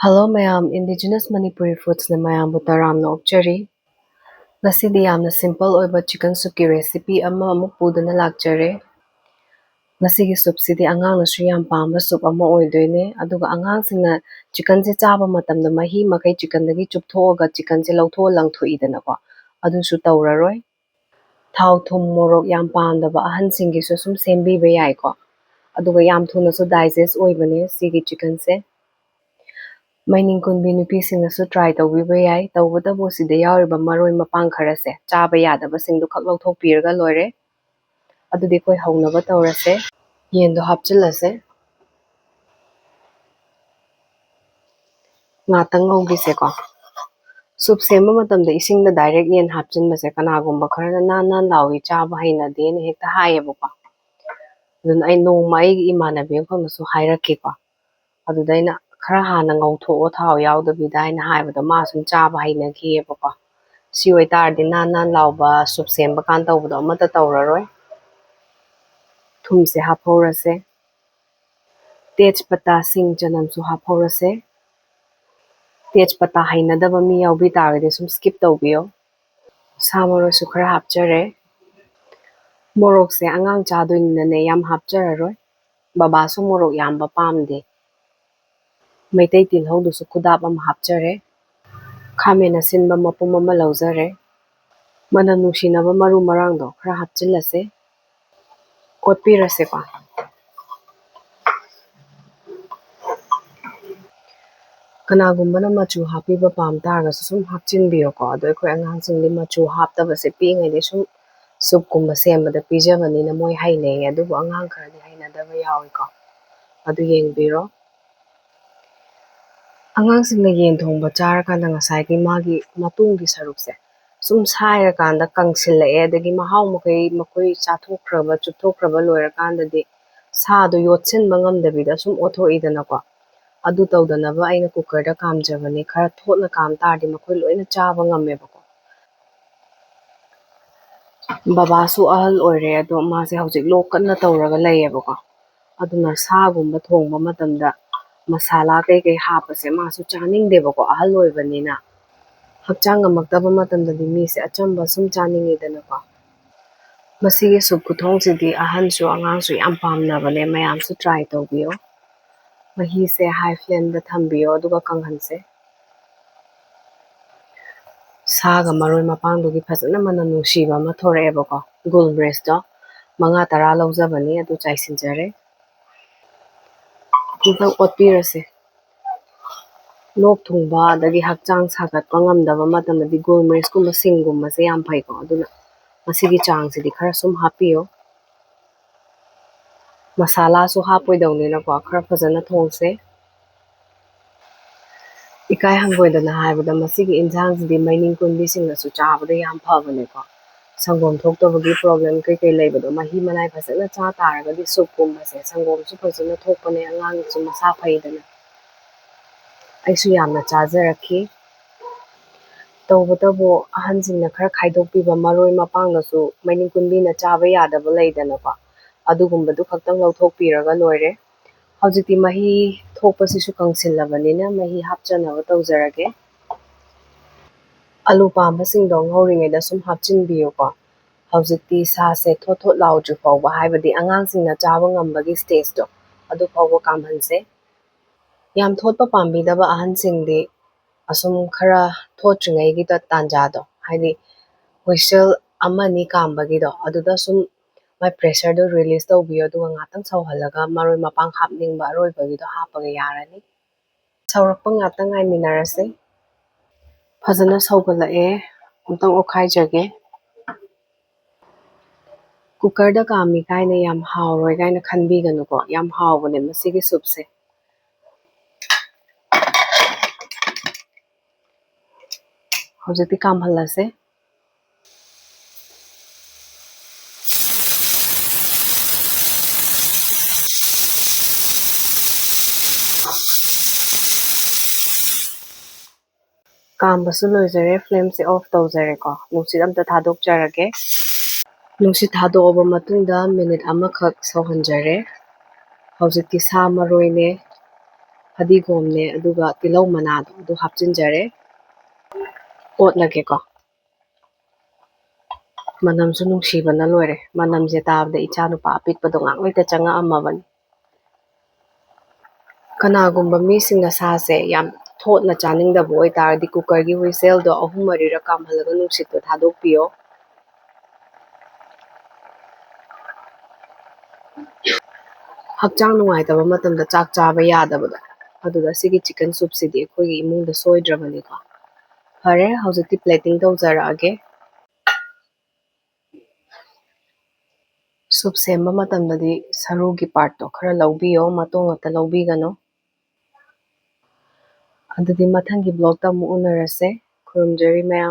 Hello mayam, Indigenous Manipuri foods na mayam butaram na okchari. Ngasidi yamna simple oiba chicken soup ki recipe ama amuk puduna lakchare. Ngasigi soup sidi angang na su yam pamba soup ama oidoine. Aduga angang singna chicken se chaba matamda mahi makai chicken dagi chupthoga chicken se lautho langthoidana ko. Adu su tauraroi. Thau thum morok yam pamdaba ahan singi su sum sembiba yai ko. Aduga yam thuna su digest oibane sigi chicken se. Mining kunbi nupisingnasu try tawbiba yai tawbadabu sida yauriba maroi mapang kharase chaba yadaba singdu khak lawthokpiraga loire adudi koi haunaba tawrase yendo hapchilase ngatang ngogise ko soup sema matamda isingda direct yen hapchinbase kanagumba kharana nan lawi chaba hainade ne hekta hayeba ko dun ai nongma ai imanabi khongnasu hairake ko aduda ina khara hana ngauthoo thau yaudabida aina haibada ma sum chaba hainakiyeba ko si oitardi nan lauba soup semba kan tawbado amata tawraroi thumse haphorase tejpata sing chanam su haphorase tejpata hainadaba mi yaubi targadi sum skip tawbiyo samaro su khara hapchare morok se angang chadoinane yam hapchararoi baba su morok yamba pamde maitai tilhaudu su khudap am hapchare khamena sinba mapum ama laujare mana nungsinaba maru marangdo khara hapchilase kotpirase ko kanagumba na machu hapiba pam targasu sum hapchinbiyo ko ado akhoi angangsingdi machu haptabase piingaidi sum soup kumba sembada pijabanina moi hainei adubu angang kharadi hainadaba yawi ko adu yengbiro angangsingna yen thongba charakanda ngasaigi magi matunggi sarukse sum sairakanda kangsillae adagi mahau makai makoi chathokraba chupthokraba loirakandadi sado yotsinba ngamdabida sum othoidana ko adu tawdanaba aina cooker da kamjabani khara thotna kam tardi makhoi loina chaba ngameba ko baba su ahal oire ado mase hojik lok kanna tawraga layeba ko aduna sagumba thongba matamda masala kai hapase masu chaningdeba ko ahal oibanina hakchang ngamaktaba matamdadi mise achamba sum chaningidana ko masigi soup kuthongsidi ahansu angangsu yam pamnabane mayamsu try tawbiyo mahi se high flame da thambiyo aduga kanghanse saga maroi mapangdugi phajana mana nungsiba ama thoraeba ko gul breast do manga tara laujabani adu chaisinjare intang otpirase lok thungba adagi hakchang sagatpa ngamdaba matamdadi gul breast kumba singgumba se yam phai ko aduna masigi changsidi khara sum hapiyo masala su hapoidawni ko khara phajana thongse ikai hangboidana haibada masigi injhangsidi mining kunbisingnasu chabada yam phabane ko sangom thoktabagi problem kai leibado mahi manai phajana cha taragadi soup kumbase sangom su phajana thokpane angang su masa phaidana aisu yamna chajarakhi tawbadabo ahansingna khara khaidokpiba maroi mapangnasu mining kunbina chaba yadaba leidana ko adugumbadu khaktang lawthokpiraga loire hojikti mahi thokpasisu kangsillabanina mahi hapchanaba tawjarage alu pambasingdo ngauringaida sum hapchinbiyo ko hojikti sase thot laudri fawba haibadi angangsingna chaba ngambagi stage do adu fawba kamhanse yam thotpa pambidaba ahansingdi asum khara thotringaigi da tanjado haidi whistle amani kambagido aduda sum mai pressure do release tawbiyo aduga ngatang sawhalaga maroi mapang hapningba aroibagido hapaga yarani sawrakpa ngatang ngaiminarase phajana sawgalae amtang okhaijage cooker da kami kaina yam hauroi kaina khanbiganu ko yam haubane masigi soup se hojikti kamhalase kambasu loijare flame se off tawjare ko nungsit amta thadokjarage nungsit thadooba matungda minute amakhak sawhanjare hojikti sa maroine ꯐꯗꯤꯒꯣꯝꯅꯦ ꯑꯗꯨꯒ ꯇꯤꯜꯍꯧ ꯃꯅꯥꯗꯣ ꯑꯗꯨ ꯍꯥꯞꯆꯤꯟꯖꯔꯦ꯫ ꯑꯣꯠꯂꯒꯦꯀꯣ꯫ ꯃꯅꯝꯁꯨ ꯅꯨꯡꯁꯤꯕꯅ ꯂꯣꯏꯔꯦ꯫ ꯃꯅꯝꯁꯦ ꯇꯥꯕꯗ ꯏꯆꯥꯅꯨꯄꯥ ꯑꯄꯤꯛꯄꯗꯣ ꯉꯥꯛꯂꯩꯇ ꯆꯪꯉꯛꯑꯝꯃꯕꯅꯤ꯫ ꯀꯅꯥꯒꯨꯝꯕ ꯃꯤꯁꯤꯡꯅ ꯁꯥꯁꯦ ꯌꯥꯝ ꯊꯣꯠꯅ ꯆꯥꯅꯤꯡꯗꯕ ꯑꯣꯏꯇꯥꯔꯗꯤ ꯀꯨꯀꯔꯒꯤ ꯋꯤꯁꯦꯜꯗꯣ 3-4ꯔꯛ ꯀꯥꯝꯍꯜꯂꯒ ꯅꯨꯡꯁꯤꯠꯇꯣ ꯊꯥꯗꯣꯛꯄꯤꯌꯣ꯫ ꯍꯛꯆꯥꯡ ꯅꯨꯡꯉꯥꯏꯇꯕ ꯃꯇꯝꯗ ꯆꯥꯛ ꯆꯥꯕ ꯌꯥꯗꯕꯗꯣ ꯑꯗꯨꯗ ꯁꯤꯒꯤ ꯆꯤꯛꯀꯟ ꯁꯨꯞꯁꯤꯗꯤ ꯑꯩꯈꯣꯏꯒꯤ ꯏꯃꯨꯡꯗ ꯁꯣꯏꯗ꯭ꯔꯕꯅꯤꯀꯣ꯫ ꯐꯔꯦ, ꯍꯧꯖꯤꯛꯇꯤ ꯄ꯭ꯂꯦꯇꯤꯡ ꯇꯧꯖꯔꯛꯑꯒꯦ꯫ ꯁꯨꯞ ꯁꯦꯝꯕ ꯃꯇꯝꯗꯗꯤ ꯁꯔꯨꯒꯤ ꯄꯥꯔꯠꯇꯣ ꯈꯔ ꯂꯧꯕꯤꯌꯣ, ꯃꯇꯣꯡ ꯉꯥꯛꯇ ꯂꯧꯕꯤꯒꯅꯨ꯫ ꯑꯗꯨꯗꯤ ꯃꯊꯪꯒꯤ ꯕ꯭ꯂꯣꯛꯇ ꯑꯃꯨꯛ ꯎꯅꯔꯁꯦ꯫ ꯈꯨꯔꯨꯝꯖꯔꯤ ꯃꯌꯥꯝ꯫